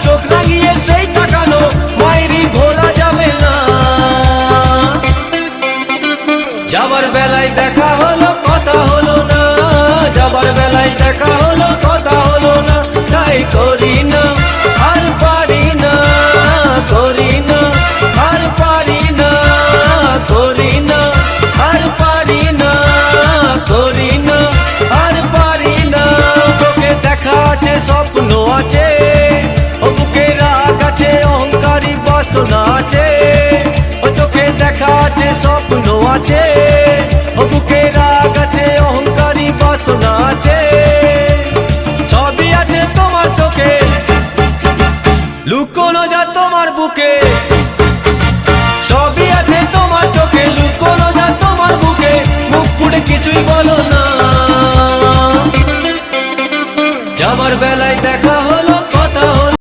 চোখ রাঙিয়ে সেই তাকানো মায়েরই ভোলা যাবে না। যাবার বেলায় দেখা হলো কথা হলো না, যাবার বেলায় দেখা হলো কথা হলো না। তাই করি না আর পারি না, করি না আর পারি না, করি না আর পারি না, করি না আর পারি না। চোখে দেখা আছে স্বপ্ন আছে, ও বুকে রাগ আছে অহংকারী বাসনা আছে। ও চোখে দেখা আছে স্বপ্ন আছে, ও বুকে রাগ আছে অহংকারী বাসনা আছে। সবই আছে তোমার চোখে, লুকোনো যা তোমার বুকে। সবই আছে তোমার চোখে, লুকোনো যা তোমার বুকে। মুখ পুড়ে কিছুই বলো না, যাবার বেলায় দেখা